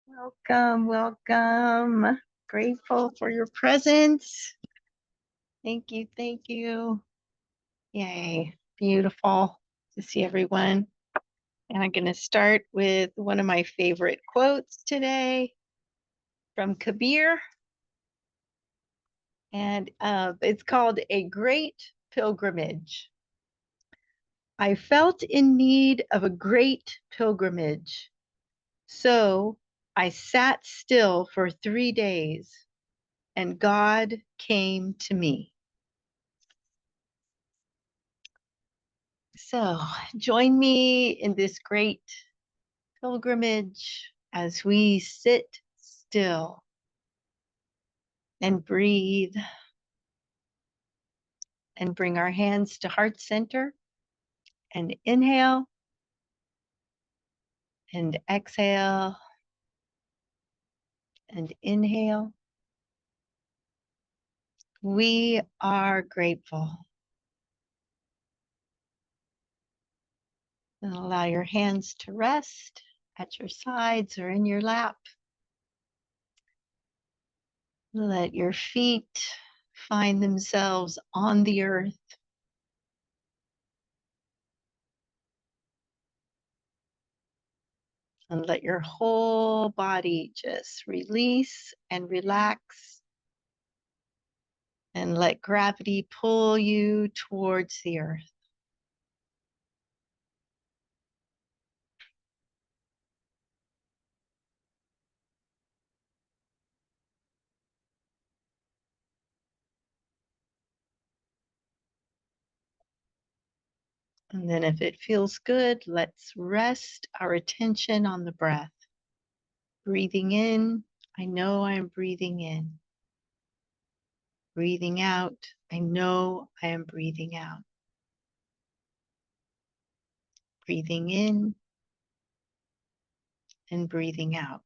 Welcome, welcome. Grateful for your presence. Thank you, thank you. Yay, beautiful to see everyone. And I'm going to start with one of my favorite quotes today from Kabir. And it's called A Great Pilgrimage. I felt in need of a great pilgrimage. So I sat still for 3 days, and God came to me. So join me in this great pilgrimage as we sit still and breathe and bring our hands to heart center and inhale and exhale and inhale. We are grateful. And allow your hands to rest at your sides or in your lap. Let your feet find themselves on the earth. And let your whole body just release and relax. And let gravity pull you towards the earth. And then if it feels good, let's rest our attention on the breath. Breathing in, I know I'm breathing in. Breathing out, I know I am breathing out. Breathing in and breathing out.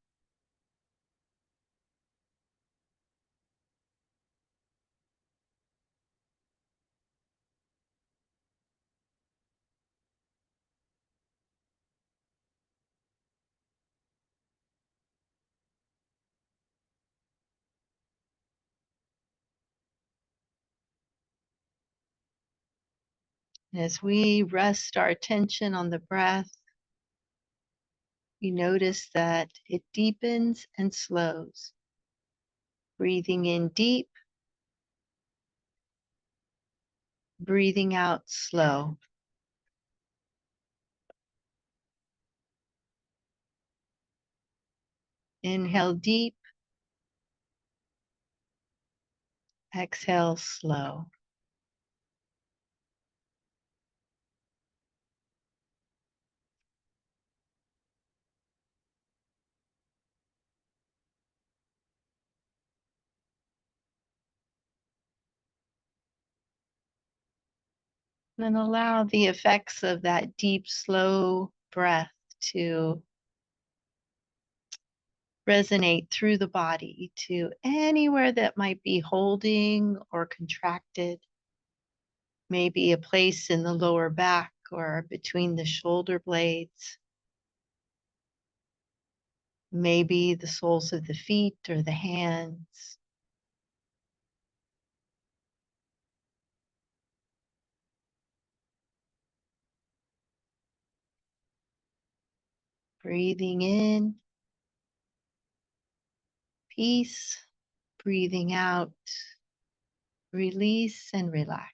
As we rest our attention on the breath, we notice that it deepens and slows. Breathing in deep, breathing out slow. Inhale deep, exhale slow. And allow the effects of that deep, slow breath to resonate through the body to anywhere that might be holding or contracted. Maybe a place in the lower back or between the shoulder blades. Maybe the soles of the feet or the hands. Breathing in, peace. Breathing out, release and relax.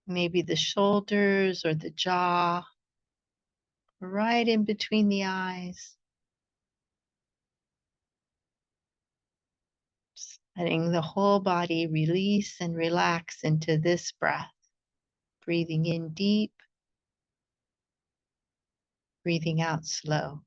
Maybe the shoulders or the jaw, right in between the eyes. Just letting the whole body release and relax into this breath. Breathing in deep, breathing out slow.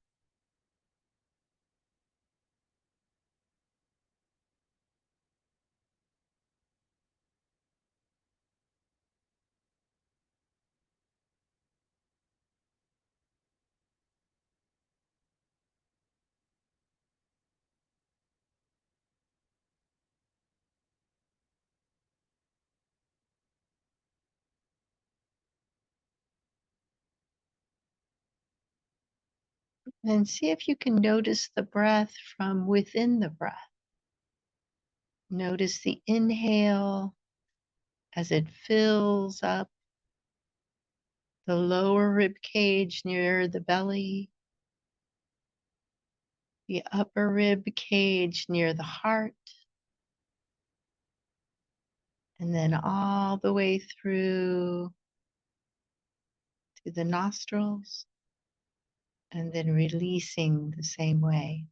And see if you can notice the breath from within the breath. Notice the inhale as it fills up the lower rib cage near the belly, the upper rib cage near the heart, and then all the way through to the nostrils, and then releasing the same way.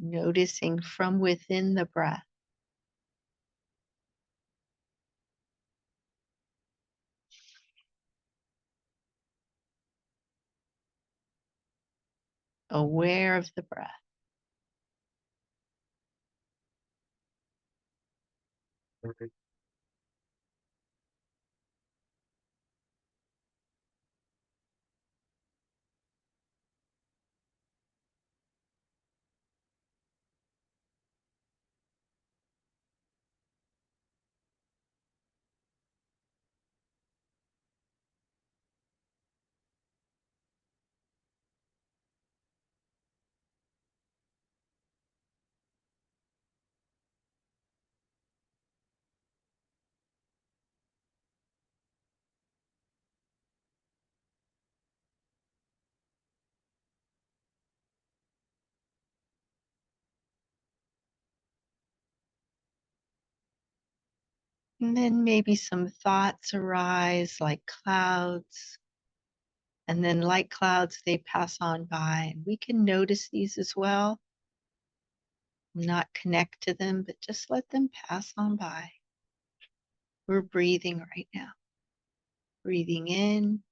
Noticing from within the breath. Aware of the breath. And then maybe some thoughts arise like clouds. And then, like clouds, they pass on by. We can notice these as well, not connect to them, but just let them pass on by. We're breathing right now, breathing in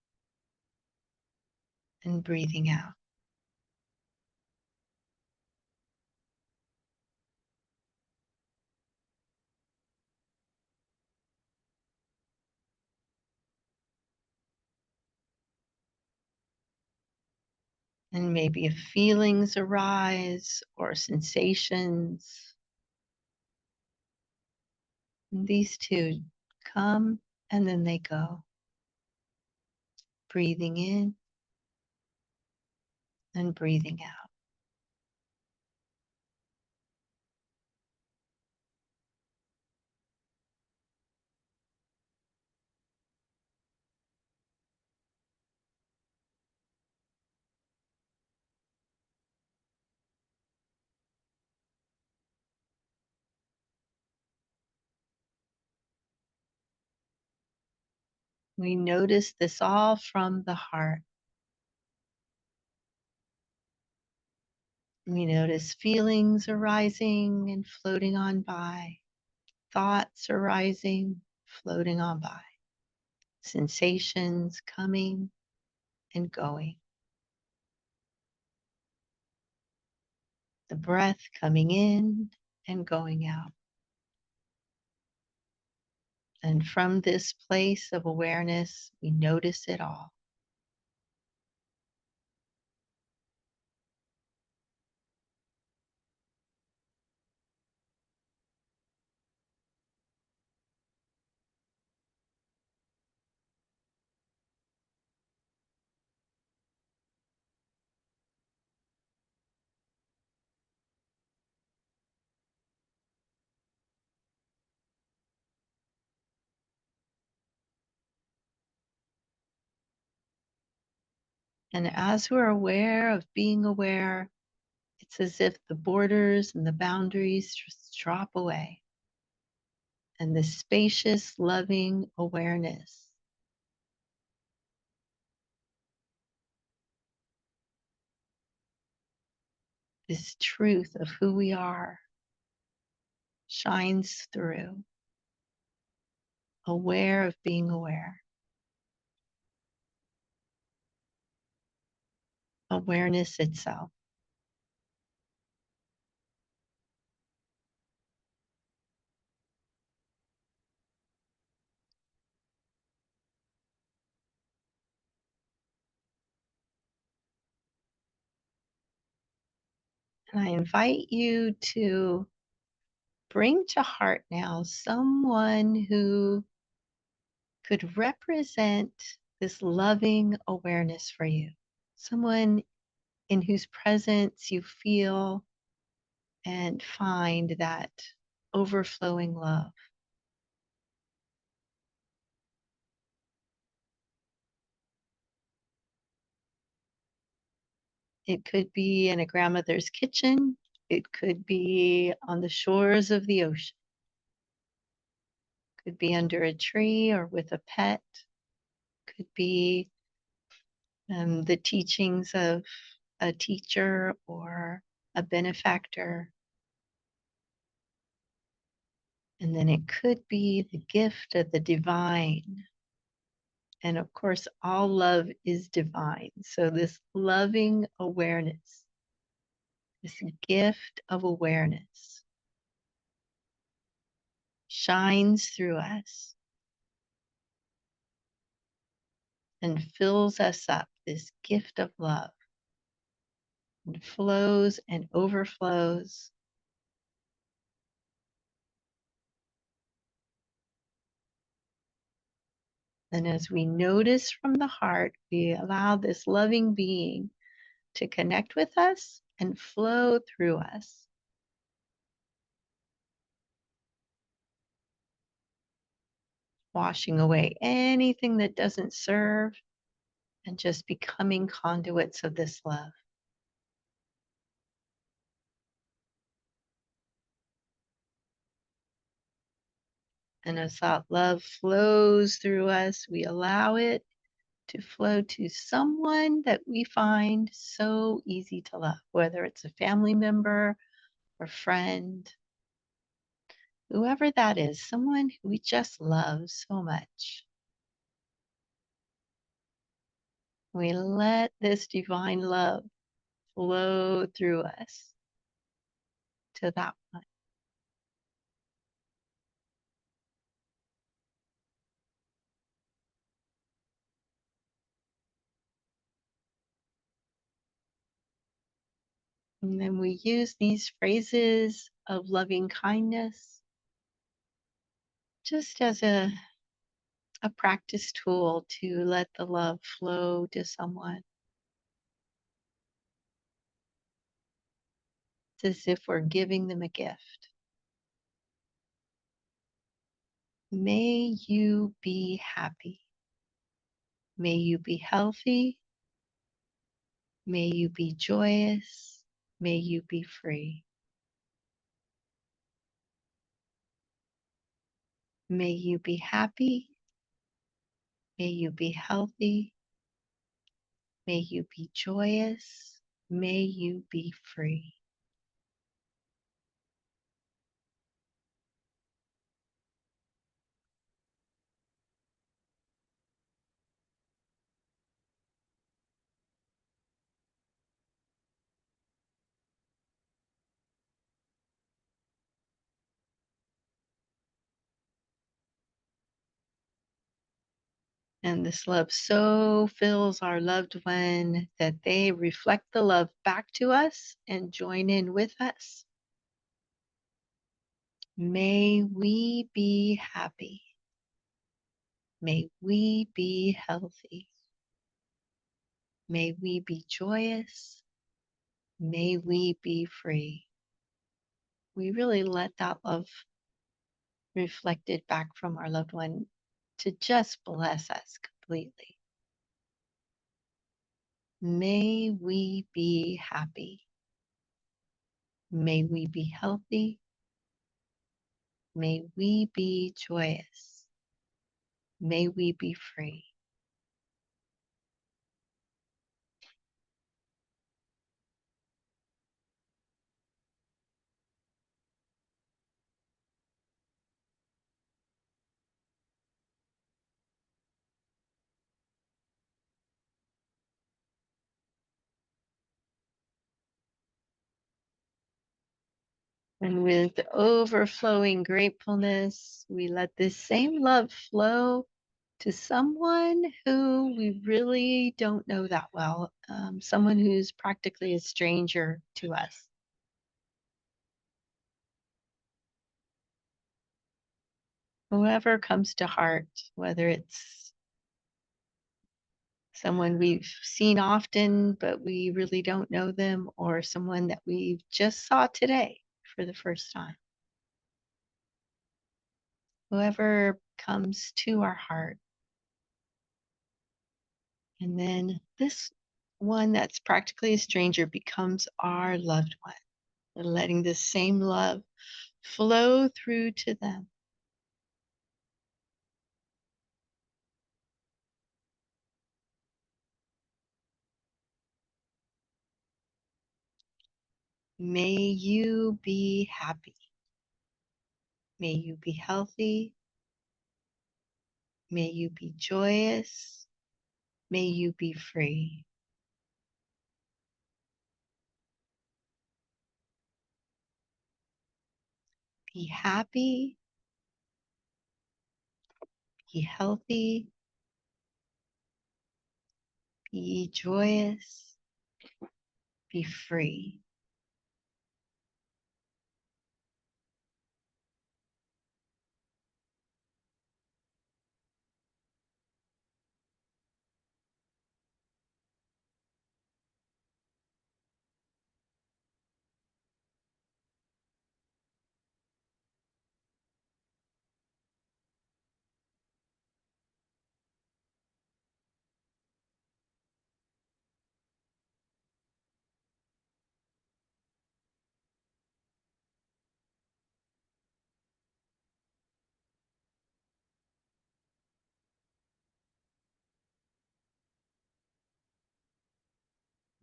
and breathing out. And maybe if feelings arise or sensations, these two come and then they go. Breathing in and breathing out. We notice this all from the heart. We notice feelings arising and floating on by, thoughts arising, floating on by, sensations coming and going, the breath coming in and going out. And from this place of awareness, we notice it all. And as we're aware of being aware, it's as if the borders and the boundaries just drop away. And this spacious, loving awareness, this truth of who we are, shines through, aware of being aware. Awareness itself. And I invite you to bring to heart now someone who could represent this loving awareness for you, someone in whose presence you feel and find that overflowing love. It could be in a grandmother's kitchen, it could be on the shores of the ocean, could be under a tree or with a pet, could be the teachings of a teacher or a benefactor. And then it could be the gift of the divine. And of course, all love is divine. So, this loving awareness, this gift of awareness shines through us and fills us up, this gift of love, and flows and overflows. And as we notice from the heart, we allow this loving being to connect with us and flow through us. Washing away anything that doesn't serve and just becoming conduits of this love. And as that love flows through us, we allow it to flow to someone that we find so easy to love, whether it's a family member or friend, whoever that is, someone who we just love so much. We let this divine love flow through us to that one. And then we use these phrases of loving kindness just as a practice tool to let the love flow to someone. It's as if we're giving them a gift. May you be happy. May you be healthy. May you be joyous. May you be free. May you be happy. May you be healthy. May you be joyous. May you be free. And this love so fills our loved one that they reflect the love back to us and join in with us. May we be happy. May we be healthy. May we be joyous. May we be free. We really let that love reflected back from our loved one to just bless us completely. May we be happy. May we be healthy. May we be joyous. May we be free. And with overflowing gratefulness, we let this same love flow to someone who we really don't know that well, someone who's practically a stranger to us. whoever comes to heart, whether it's someone we've seen often, but we really don't know them, or someone that we just saw today for the first time. Whoever comes to our heart. And then this one that's practically a stranger becomes our loved one, and letting the same love flow through to them. May you be happy. May you be healthy. May you be joyous. May you be free. Be happy. Be healthy. Be joyous. Be free.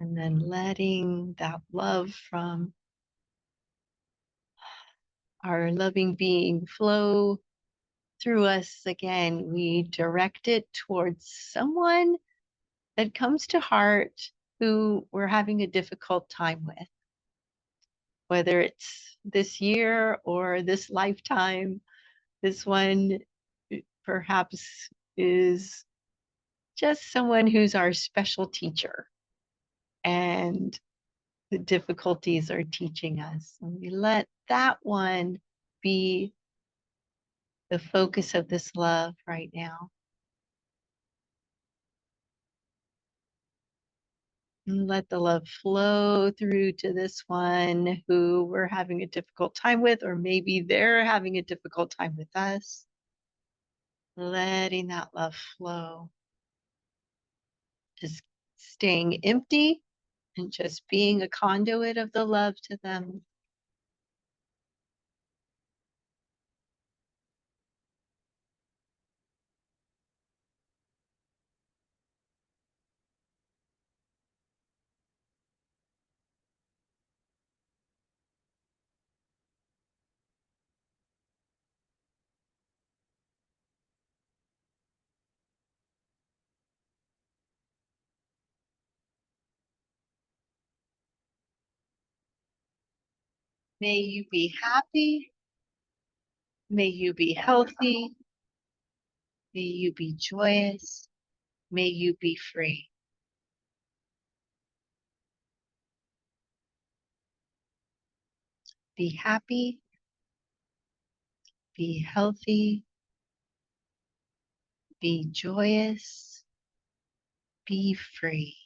And then letting that love from our loving being flow through us again. We direct it towards someone that comes to heart who we're having a difficult time with, whether it's this year or this lifetime. This one perhaps is just someone who's our special teacher, and the difficulties are teaching us. And we let that one be the focus of this love right now. And let the love flow through to this one who we're having a difficult time with, or maybe they're having a difficult time with us. Letting that love flow, just staying empty and just being a conduit of the love to them. May you be happy. May you be healthy. May you be joyous. May you be free. Be happy. Be healthy. Be joyous. Be free.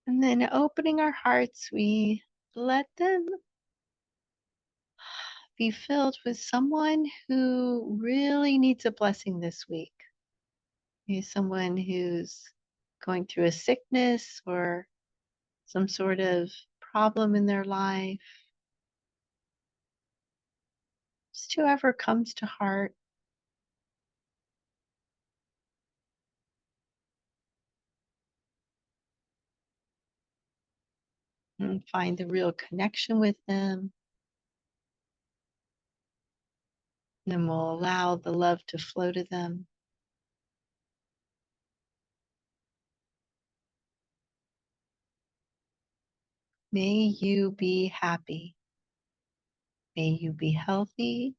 And then opening our hearts, we let them be filled with someone who really needs a blessing this week. Maybe someone who's going through a sickness or some sort of problem in their life. Just whoever comes to heart. And find the real connection with them. And then we'll allow the love to flow to them. May you be happy. May you be healthy.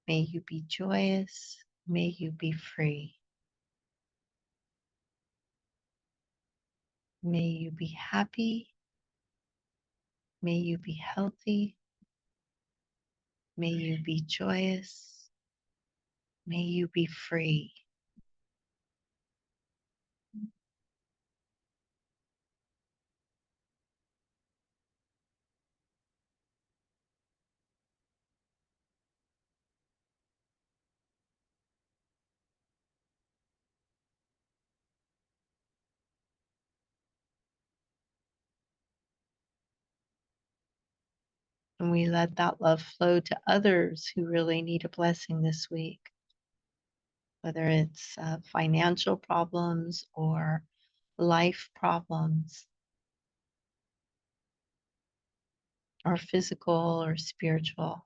May you be joyous. May you be free. May you be happy. May you be healthy. May you be joyous. May you be free. And we let that love flow to others who really need a blessing this week, whether it's financial problems or life problems, or physical or spiritual.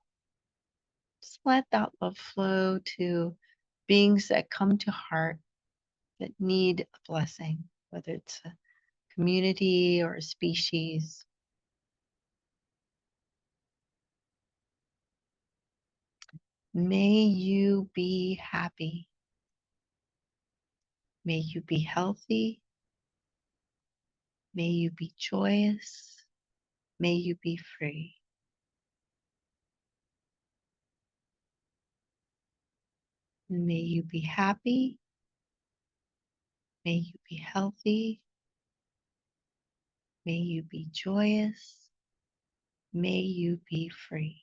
Just let that love flow to beings that come to heart that need a blessing, whether it's a community or a species. May you be happy. May you be healthy. May you be joyous. May you be free. May you be happy. May you be healthy. May you be joyous. May you be free.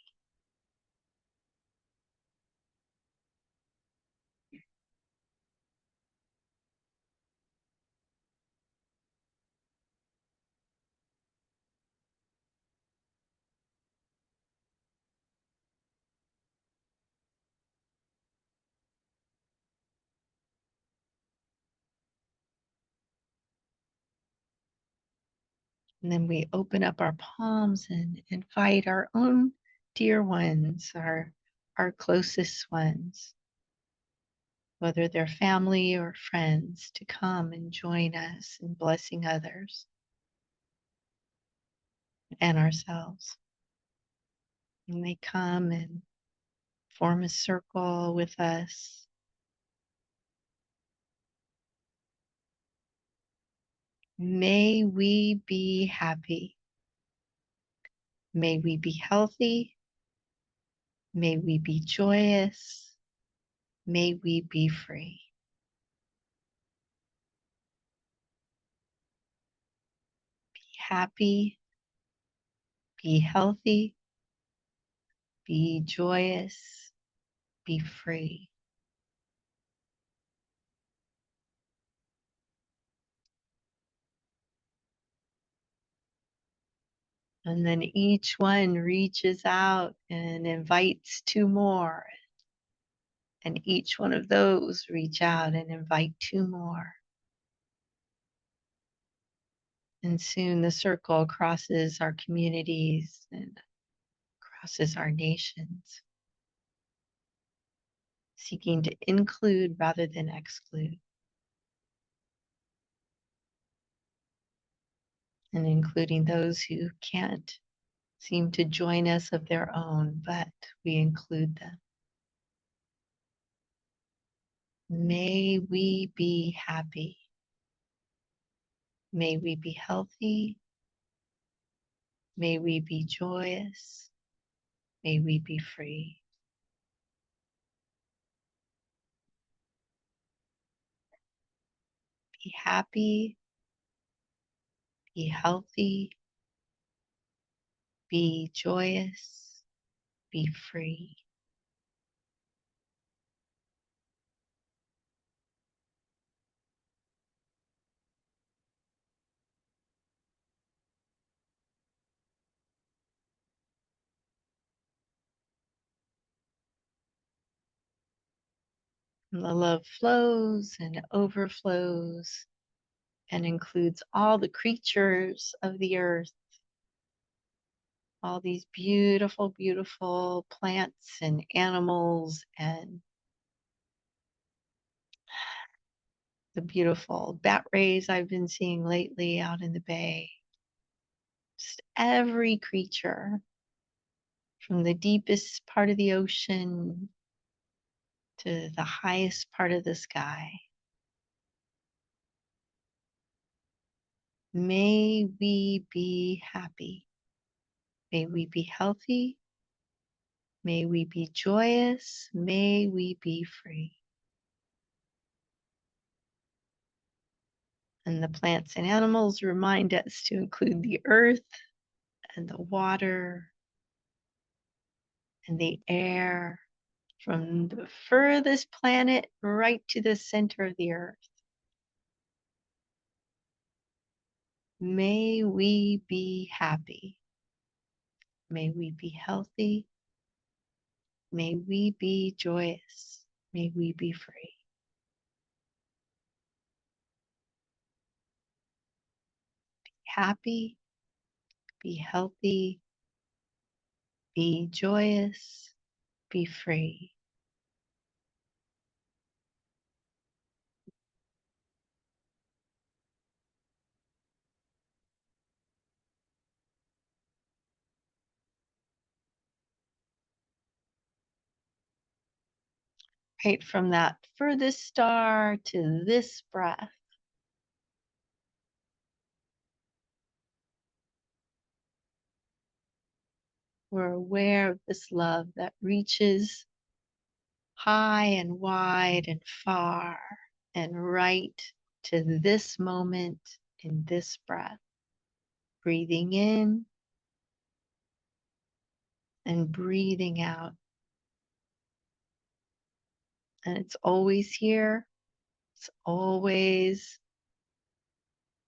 And then we open up our palms and invite our own dear ones, our closest ones, whether they're family or friends, to come and join us in blessing others and ourselves. And they come and form a circle with us. May we be happy. May we be healthy. May we be joyous. May we be free. Be happy. Be healthy. Be joyous. Be free. And then each one reaches out and invites two more. And each one of those reach out and invite two more. And soon the circle crosses our communities and crosses our nations, seeking to include rather than exclude, and including those who can't seem to join us of their own, but we include them. May we be happy. May we be healthy. May we be joyous. May we be free. Be happy. Be healthy. Be joyous. be free. And the love flows and overflows and includes all the creatures of the earth, all these beautiful, beautiful plants and animals, and the beautiful bat rays I've been seeing lately out in the bay. Just every creature from the deepest part of the ocean to the highest part of the sky. May we be happy. May we be healthy. May we be joyous. May we be free. And the plants and animals remind us to include the earth and the water and the air, from the furthest planet right to the center of the earth. May we be happy. May we be healthy. May we be joyous. May we be free. Happy, be healthy, be joyous, be free. Right from that furthest star to this breath. We're aware of this love that reaches high and wide and far and right to this moment in this breath. Breathing in and breathing out. And it's always here. It's always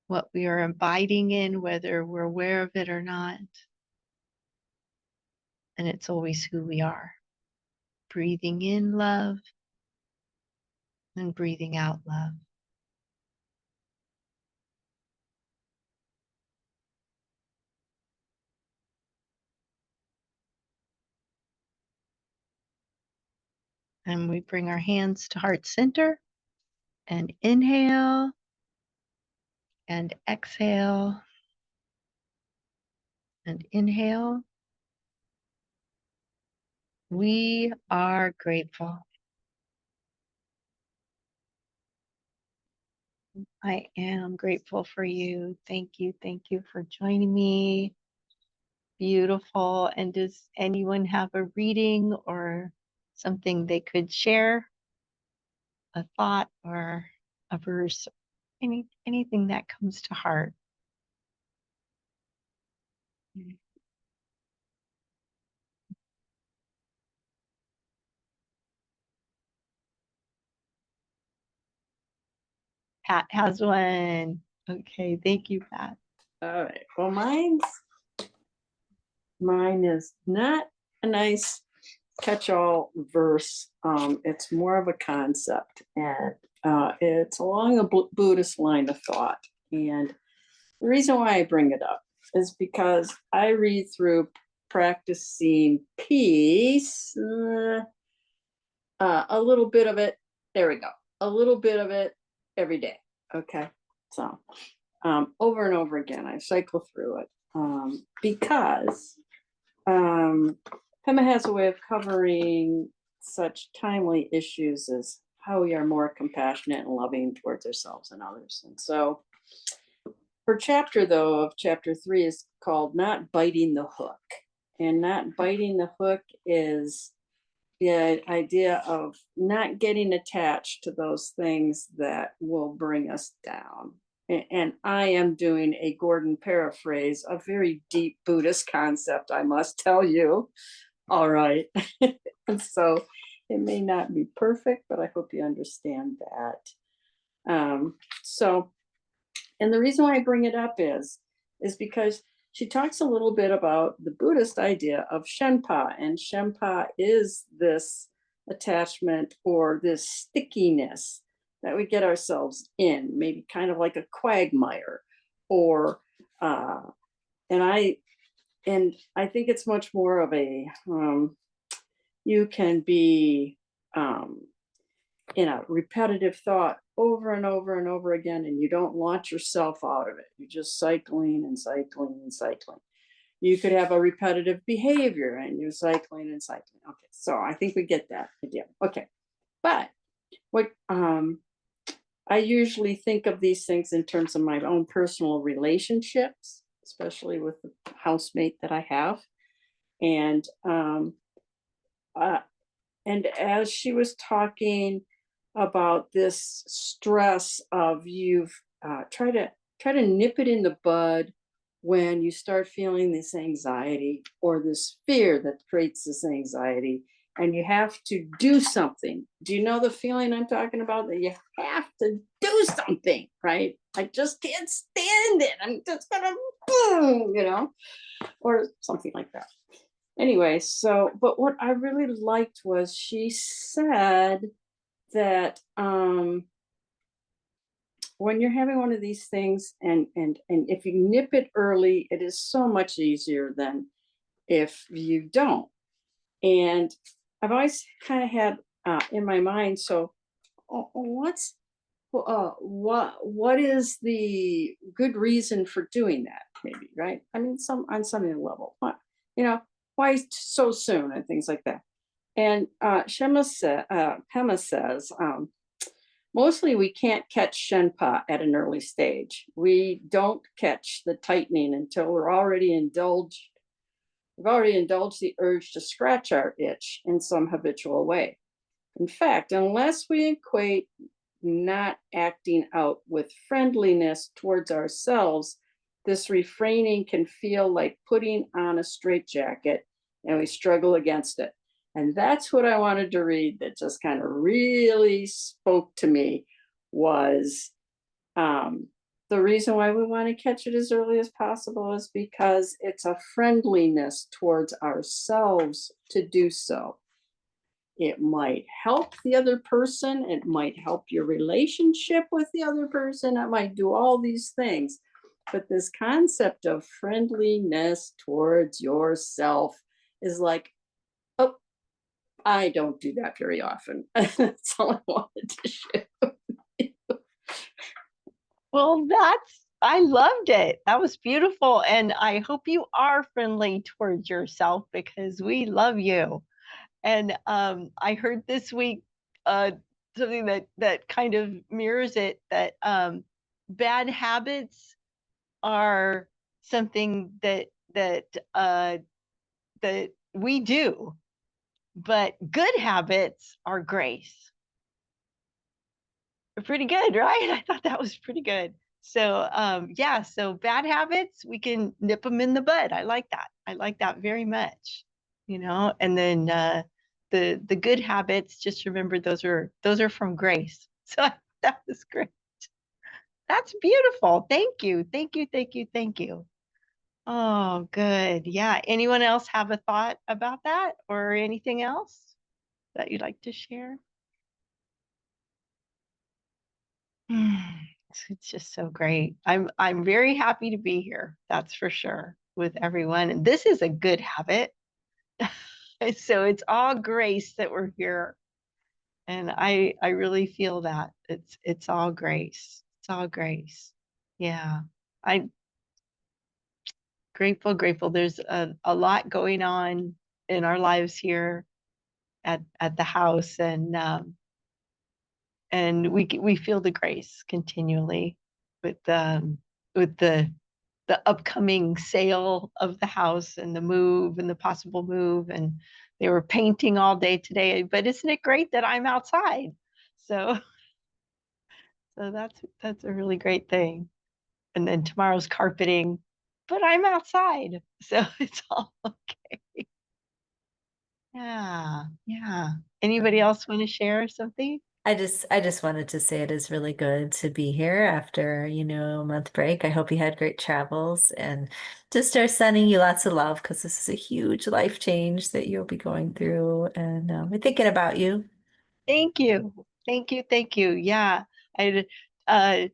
what we are abiding in, whether we're aware of it or not. And it's always who we are. Breathing in love and breathing out love. And we bring our hands to heart center and inhale and exhale and inhale. We are grateful. I am grateful for you. Thank you. Thank you for joining me. Beautiful. And does anyone have a reading or something they could share? A thought or a verse, anything that comes to heart. Pat has one. Okay, thank you, Pat. All right. Well, mine is not a nice catch-all verse. It's more of a concept, and it's along a Buddhist line of thought. And the reason why I bring it up is because I read through Practicing Peace, a little bit of it. There we go. A little bit of it every day. Okay. So over and over again, I cycle through it because Pema has a way of covering such timely issues as how we are more compassionate and loving towards ourselves and others. And so her chapter, though, of chapter 3 is called Not Biting the Hook. And not biting the hook is the idea of not getting attached to those things that will bring us down. And I am doing a Gordon paraphrase, a very deep Buddhist concept, I must tell you. All right. And so it may not be perfect, but I hope you understand that. So, and the reason why I bring it up is because she talks a little bit about the Buddhist idea of Shenpa, and Shenpa is this attachment or this stickiness that we get ourselves in, maybe kind of like a quagmire, or uh, and I think it's much more of a you can be um, in a repetitive thought over and over and over again, and you don't launch yourself out of it. You're just cycling and cycling and cycling. You could have a repetitive behavior and you're cycling and cycling. Okay, so I think we get that idea. Okay, but what I usually think of these things in terms of my own personal relationships, especially with the housemate that I have. And uh, and as she was talking about this stress of you've try to nip it in the bud when you start feeling this anxiety or this fear that creates this anxiety, and you have to do something. Do you know the feeling I'm talking about, that you have to do something, right? I just can't stand it, I'm just gonna boom, or something like that. Anyway, so but what I really liked was she said that when you're having one of these things, and if you nip it early, it is so much easier than if you don't. And I've always kind of had in my mind, so what's what is the good reason for doing that? Maybe, right? I mean, some level, what, you know, why so soon and things like that. And Pema says, mostly we can't catch Shenpa at an early stage. We don't catch the tightening until we've already indulged the urge to scratch our itch in some habitual way. In fact, unless we equate not acting out with friendliness towards ourselves, this refraining can feel like putting on a straitjacket, and we struggle against it. And that's what I wanted to read, that just kind of really spoke to me, was um, the reason why we want to catch it as early as possible is because it's a friendliness towards ourselves to do so. It might help the other person. It might help your relationship with the other person. It might do all these things. But this concept of friendliness towards yourself is like, oh, I don't do that very often. That's all I wanted to share. Well, I loved it. That was beautiful. And I hope you are friendly towards yourself because we love you. And I heard this week something that kind of mirrors it, that bad habits are something that we do, but good habits are grace. Pretty good, right? I thought that was pretty good. So yeah, so bad habits, we can nip them in the bud. I like that. I like that very much. And then the good habits, just remember those are from grace. So that was great. That's beautiful. Thank you. Thank you. Thank you. Thank you. Oh, good. Yeah. Anyone else have a thought about that or anything else that you'd like to share? It's just so great. I'm very happy to be here. That's for sure, with everyone. And this is a good habit. So it's all grace that we're here. And I really feel that. It's all grace. It's all grace. Yeah. I grateful. There's a lot going on in our lives here at the house, and we feel the grace continually with with the upcoming sale of the house and the move and the possible move. And they were painting all day today, but isn't it great that I'm outside? So so that's a really great thing. And then tomorrow's carpeting, but I'm outside. So it's all okay. Yeah. Yeah. Anybody else want to share something? I just wanted to say it is really good to be here after, a month break. I hope you had great travels and just start sending you lots of love because this is a huge life change that you'll be going through. And we're thinking about you. Thank you. Thank you. Thank you. Yeah. I had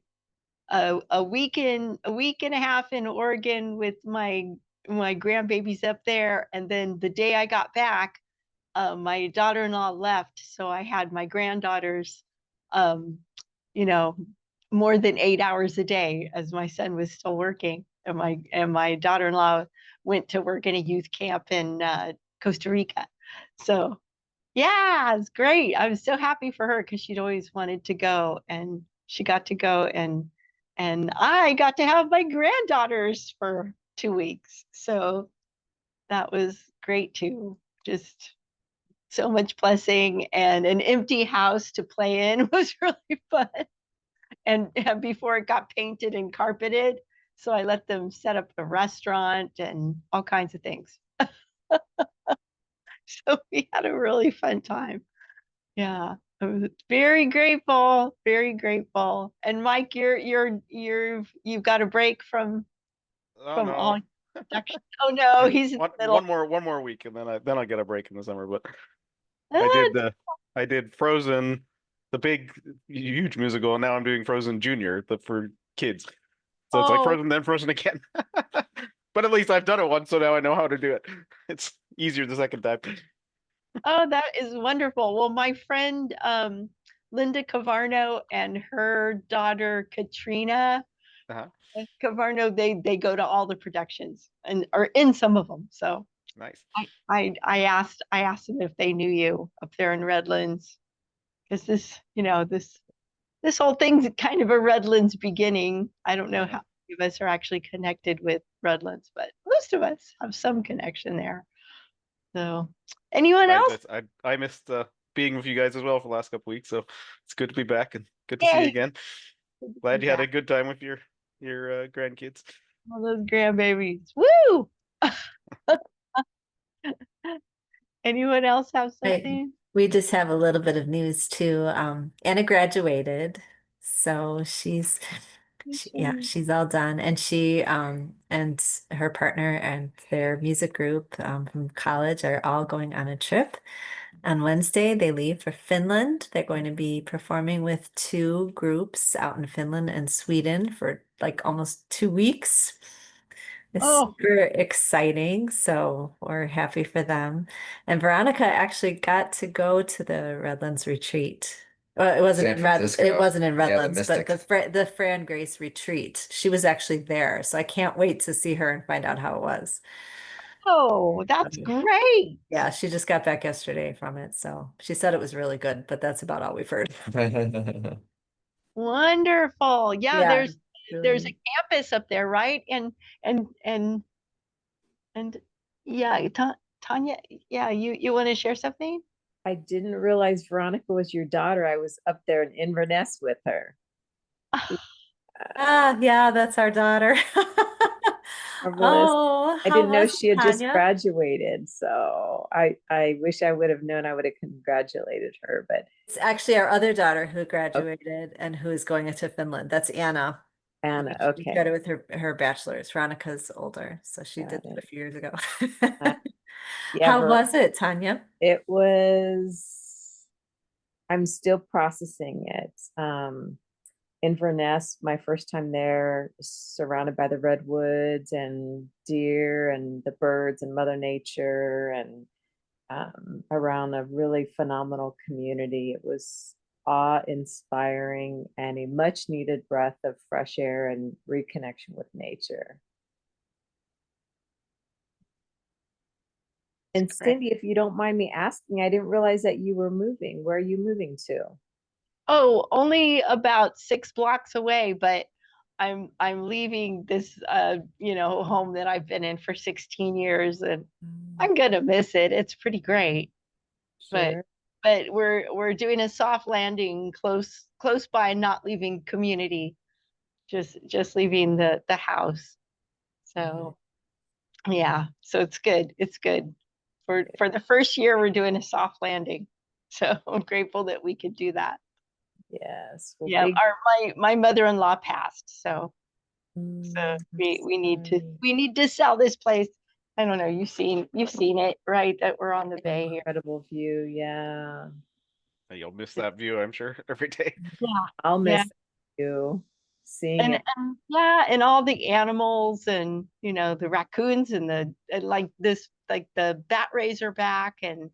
uh, a week and a half in Oregon with my grandbabies up there, and then the day I got back, my daughter-in-law left, so I had my granddaughters, um, you know, more than 8 hours a day as my son was still working, and my daughter-in-law went to work in a youth camp in Costa Rica. So yeah, it's great. I was so happy for her because she'd always wanted to go, and she got to go, and I got to have my granddaughters for 2 weeks. So that was great too. Just so much blessing, and an empty house to play in was really fun. And before it got painted and carpeted, so I let them set up a restaurant and all kinds of things. So we had a really fun time. Yeah, I was very grateful, very grateful. And Mike, you've got a break Oh from all no. production. Oh no, he's in One the middle. one more week and then I get a break in the summer. But I Ah, did I did Frozen, the big huge musical, and now I'm doing Frozen Junior, for kids. So it's like oh, Frozen then Frozen again. But at least I've done it once, so now I know how to do it. It's easier the second time. oh, that is wonderful. Well, my friend Linda Cavarno and her daughter Katrina Uh-huh. Cavarno, they go to all the productions and are in some of them. So Nice. I asked them if they knew you up there in Redlands, because this whole thing's kind of a Redlands beginning. I don't know Uh-huh. how many of us are actually connected with Redlands, but most of us have some connection there. So, anyone else? I missed being with you guys as well for the last couple weeks, so it's good to be back and good to see you Yay! again. Good to be Glad you had a back. good time with your grandkids. All those grandbabies. Woo! Anyone else have Right. something? We just have a little bit of news too. Anna graduated, so yeah, she's all done. And she and her partner and their music group from college are all going on a trip. On Wednesday, they leave for Finland. They're going to be performing with two groups out in Finland and Sweden for like almost 2 weeks. It's Oh, super exciting, so we're happy for them. And Veronica actually got to go to the Redlands retreat. Well, San it Francisco. wasn't in Yeah, the Redlands, but Mystic. the Fran Grace retreat. She was actually there, so I can't wait to see her and find out how it was. oh, that's great. Yeah, she just got back yesterday from it, so she said it was really good, but that's about all we've heard. Wonderful. Yeah, Yeah, there's really. a campus up there, right? And and and yeah, Tanya, yeah, you want to share something? I didn't realize Veronica was your daughter. I was up there in Inverness with her. Ah, yeah, that's our daughter. Marvelous. Oh, I how didn't know was it, she had just Tanya? graduated, so I wish I would have known. I would have congratulated her, but It's actually our other daughter who oh, graduated and who is going to Finland. That's Anna. Anna, She okay, started with her bachelor's. Veronica's older, so she got did that it. a few years ago. Uh, yeah, How was it, Tanya? it was. I'm still processing it. Inverness, my first time there, surrounded by the redwoods and deer and the birds and Mother Nature and around a really phenomenal community. It was awe-inspiring and a much needed breath of fresh air and reconnection with nature. And Great. Cindy, if you don't mind me asking, I didn't realize that you were moving. Where are you moving to? Oh, only about 6 blocks away, but I'm leaving this home that I've been in for 16 years, and Mm. I'm gonna miss it. It's pretty great. But Sure. we're doing a soft landing close by, not leaving community, just leaving the house. So yeah, so it's good. It's good. For the first year, we're doing a soft landing. So I'm grateful that we could do that. Yes. Well, Yeah, big, my mother-in-law passed, so we need to sorry. sell this place. I don't know, you've seen it, right? That we're on the bay here. Incredible view. Yeah. You'll miss that view, I'm sure, every day. Yeah. I'll Yeah. miss you seeing it. And yeah, and all the animals and the raccoons and like the bat razorback and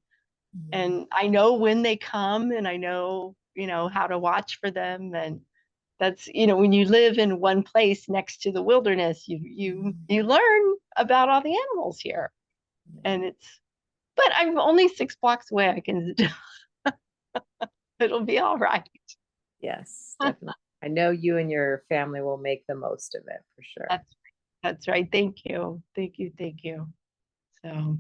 I know when they come and I know how to watch for them, and that's when you live in one place next to the wilderness, you learn about all the animals here, and but I'm only 6 blocks away. I can it'll be all right. Yes, definitely. I know you and your family will make the most of it for sure. That's right. Thank you. Thank you. Thank you. So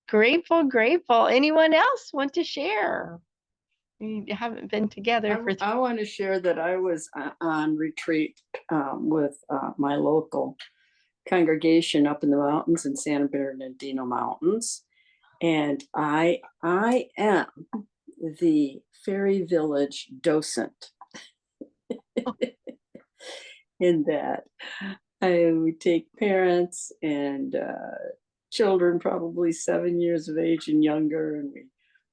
grateful. Anyone else want to share? We haven't been together for I want to share that I was on retreat with my local congregation up in the mountains in San Bernardino Mountains, and I am the fairy village docent in that we take parents and children probably 7 years of age and younger, and we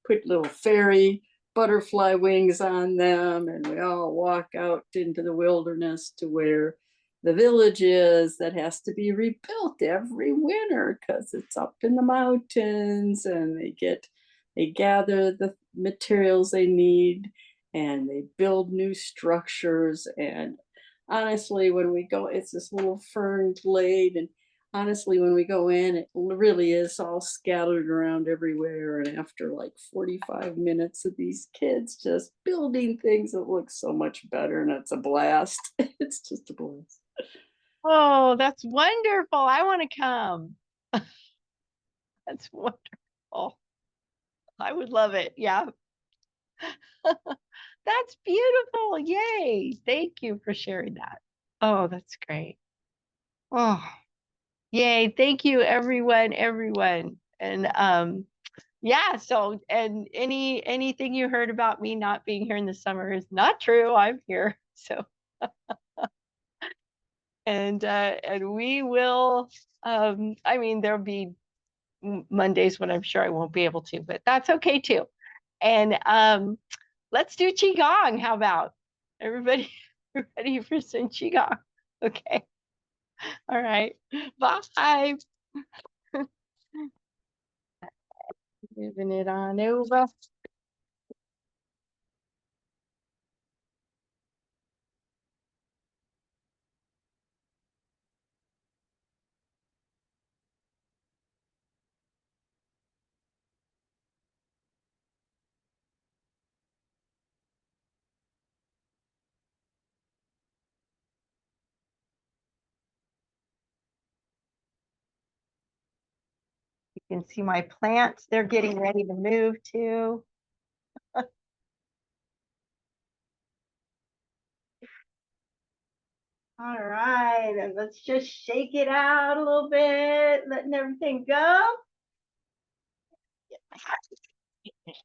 put little fairy butterfly wings on them, and we all walk out into the wilderness to where the village is that has to be rebuilt every winter because it's up in the mountains, and they gather the materials they need and they build new structures. And honestly, when we go, it's this little fern glade, and honestly, when we go in, it really is all scattered around everywhere. And after like 45 minutes of these kids just building things, it looks so much better, and it's a blast. It's just a blast. Oh, that's wonderful. I want to come. That's wonderful. I would love it. Yeah. That's beautiful. Yay. Thank you for sharing that. Oh, that's great. Oh, yay. Thank you, everyone. And yeah, so and anything you heard about me not being here in the summer is not true. I'm here. So and we will I mean there'll be Mondays when I'm sure I won't be able to, but that's okay too. And let's do qigong. How about everybody ready for some qigong? Okay. All right. Bye. Moving it on over. You can see my plants. They're getting ready to move too. All right, and let's just shake it out a little bit, letting everything go. Let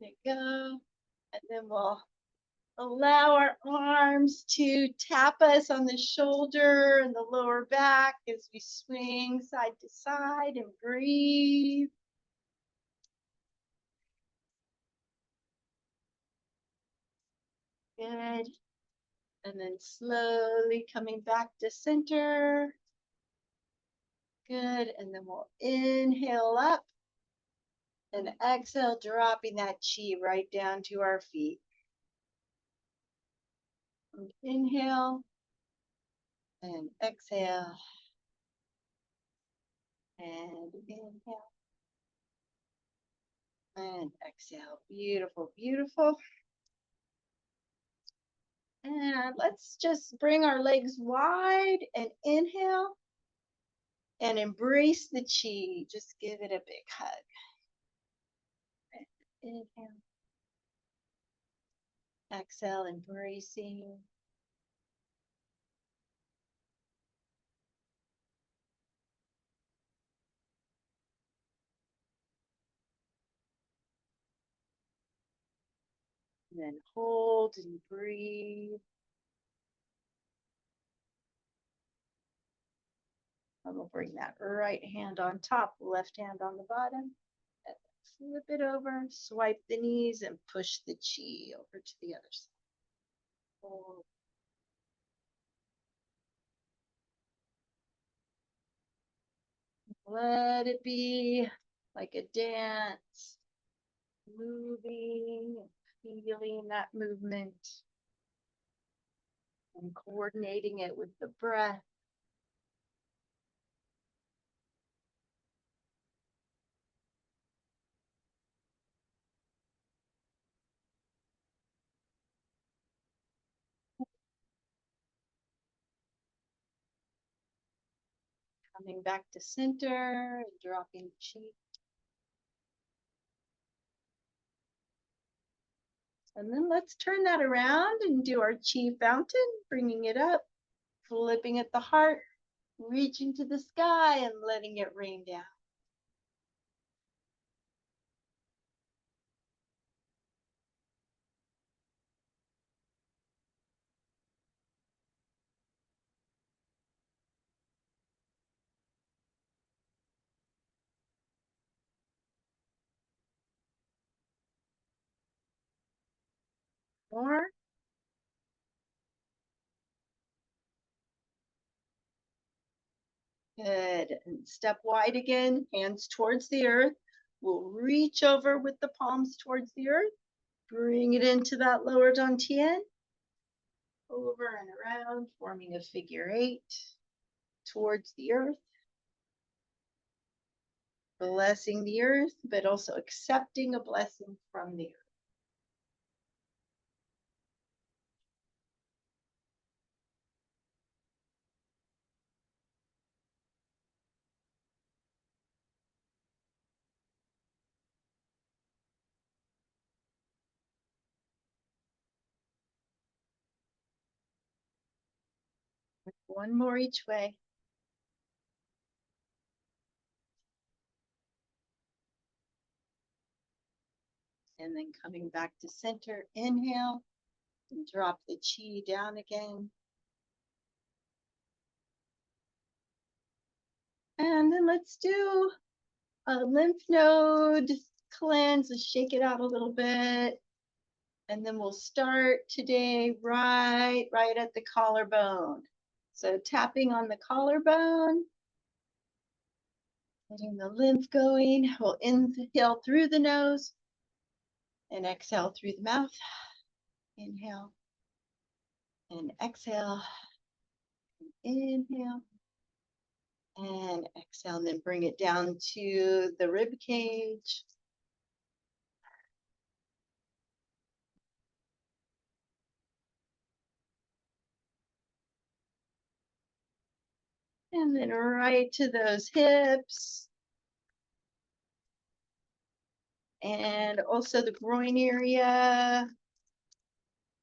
it go. And then we'll allow our arms to tap us on the shoulder and the lower back as we swing side to side and breathe. Good. And then slowly coming back to center. Good. And then we'll inhale up and exhale, dropping that chi right down to our feet. And inhale and exhale and inhale and exhale. Beautiful, beautiful. And let's just bring our legs wide and inhale and embrace the chi. Just give it a big hug. Inhale. Exhale, embracing. And then hold and breathe. And we'll bring that right hand on top, left hand on the bottom. And flip it over, swipe the knees, and push the chi over to the other side. Hold. Let it be like a dance, moving, feeling that movement, and coordinating it with the breath. Coming back to center and dropping chi. And then let's turn that around and do our chi fountain, bringing it up, flipping at the heart, reaching to the sky and letting it rain down. More. Good. And step wide again, hands towards the earth. We'll reach over with the palms towards the earth. Bring it into that lower dantian. Over and around, forming a figure 8 towards the earth. Blessing the earth, but also accepting a blessing from the earth. One more each way. And then coming back to center, inhale, and drop the chi down again. And then let's do a lymph node cleanse. Let's shake it out a little bit. And then we'll start today right at the collarbone. So tapping on the collarbone, letting the lymph going. We'll inhale through the nose and exhale through the mouth. Inhale and exhale. Inhale and exhale, and then bring it down to the rib cage. And then right to those hips. And also the groin area.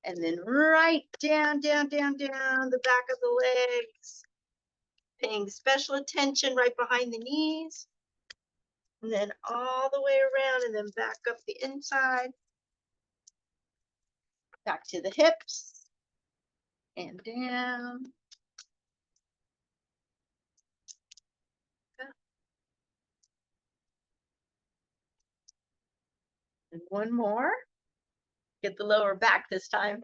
And then right down the back of the legs. Paying special attention right behind the knees. And then all the way around and then back up the inside. Back to the hips. And down. And one more. Get the lower back this time.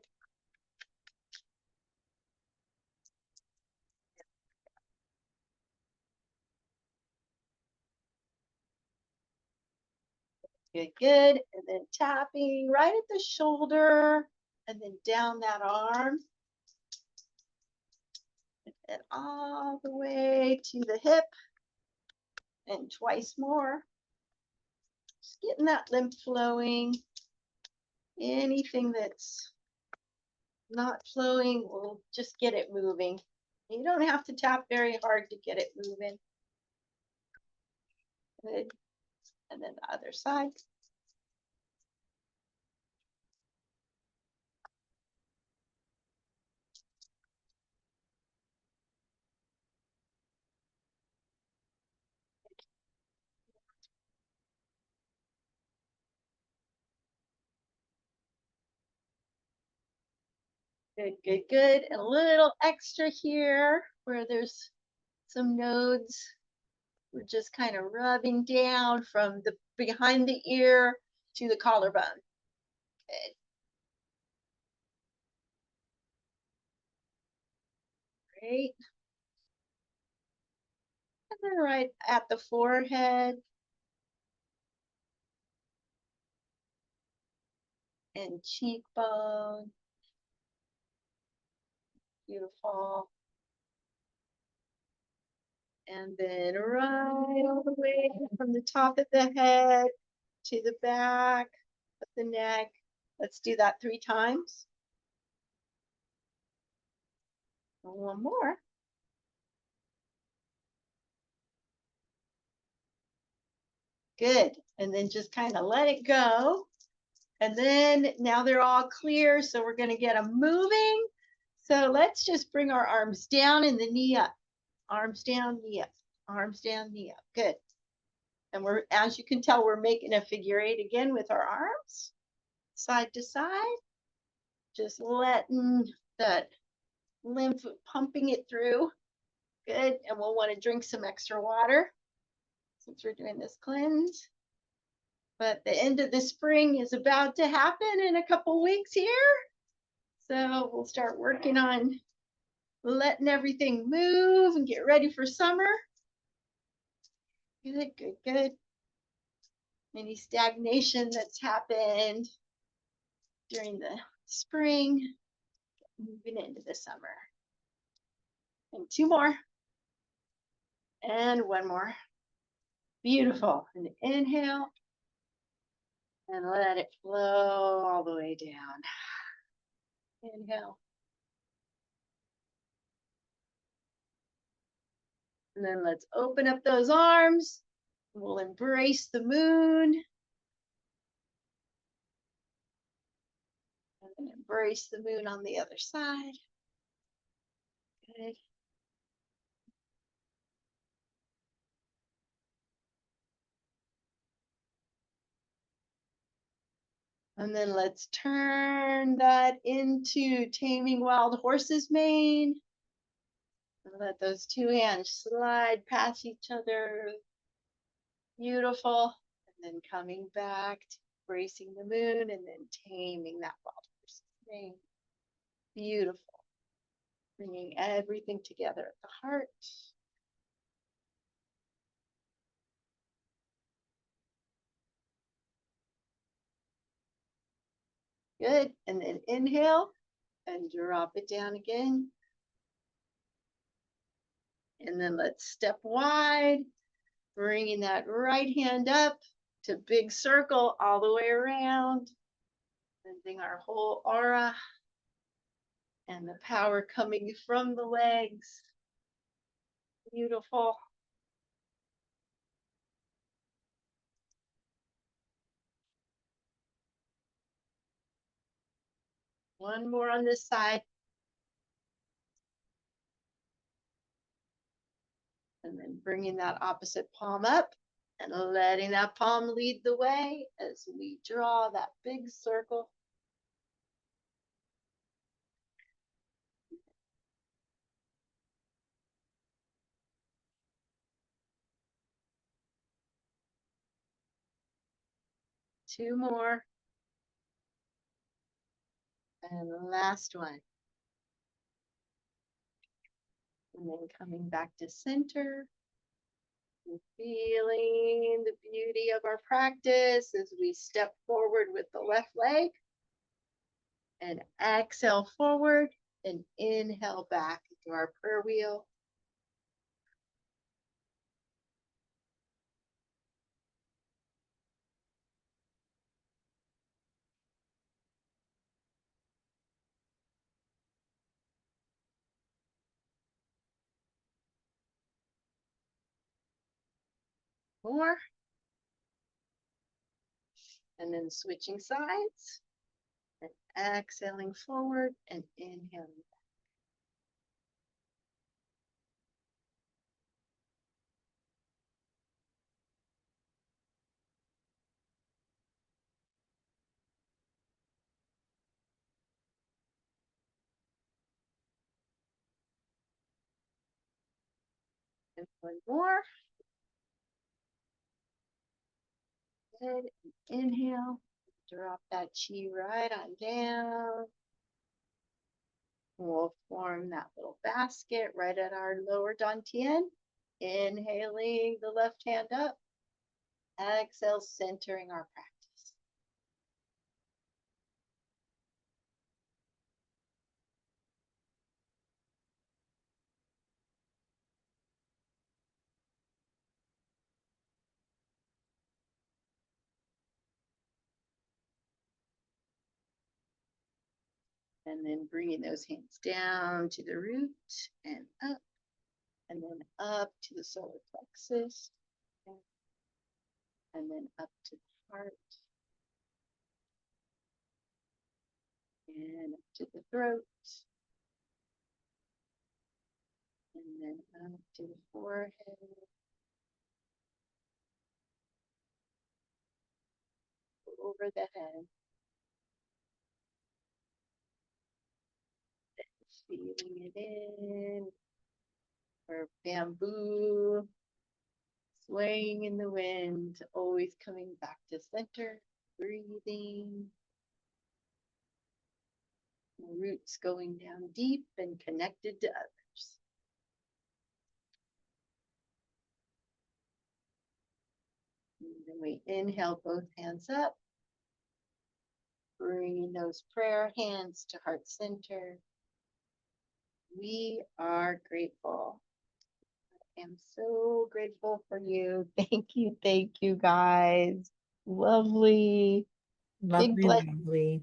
Good, good. And then tapping right at the shoulder and then down that arm. And all the way to the hip. And twice more. Just getting that lymph flowing. Anything that's not flowing, we'll just get it moving. You don't have to tap very hard to get it moving. Good. And then the other side. Good, good, good. And a little extra here where there's some nodes. We're just kind of rubbing down from the behind the ear to the collarbone. Good. Great. And then right at the forehead and cheekbone. Beautiful. And then right all the way from the top of the head to the back of the neck. Let's do that 3 times. And one more. Good. And then just kind of let it go. And then now they're all clear. So we're going to get them moving. So let's just bring our arms down and the knee up. Arms down, knee up. Arms down, knee up. Good. And we're, as you can tell, we're making a figure 8 again with our arms side to side. Just letting that lymph pumping it through. Good. And we'll want to drink some extra water since we're doing this cleanse. But the end of the spring is about to happen in a couple weeks here. So we'll start working on letting everything move and get ready for summer. Good, good, good. Any stagnation that's happened during the spring, moving into the summer. And 2 more. And 1 more. Beautiful. And inhale. And let it flow all the way down. Inhale. And then let's open up those arms. We'll embrace the moon. And then embrace the moon on the other side. Good. And then let's turn that into taming wild horse's mane. And let those 2 hands slide past each other. Beautiful. And then coming back to embracing the moon and then taming that wild horse's mane. Beautiful. Bringing everything together at the heart. Good. And then inhale and drop it down again. And then let's step wide, bringing that right hand up to big circle all the way around. Sending our whole aura and the power coming from the legs. Beautiful. One more on this side. And then bringing that opposite palm up and letting that palm lead the way as we draw that big circle. Two more. And the last one. And then coming back to center. And feeling the beauty of our practice as we step forward with the left leg. And exhale forward and inhale back into our prayer wheel. More. And then switching sides. And exhaling forward and inhaling. And one more. Good. Inhale. Drop that chi right on down. We'll form that little basket right at our lower dantian. Inhaling the left hand up. Exhale, centering our practice. And then bringing those hands down to the root and then up to the solar plexus, and then up to the heart, and up to the throat, and then up to the forehead, over the head. Feeling it in, or bamboo swaying in the wind, always coming back to center, breathing. Roots going down deep and connected to others. And then we inhale both hands up, bringing those prayer hands to heart center. We are grateful. I am so grateful for you. Thank you, guys. Lovely. Lovely, bless- lovely.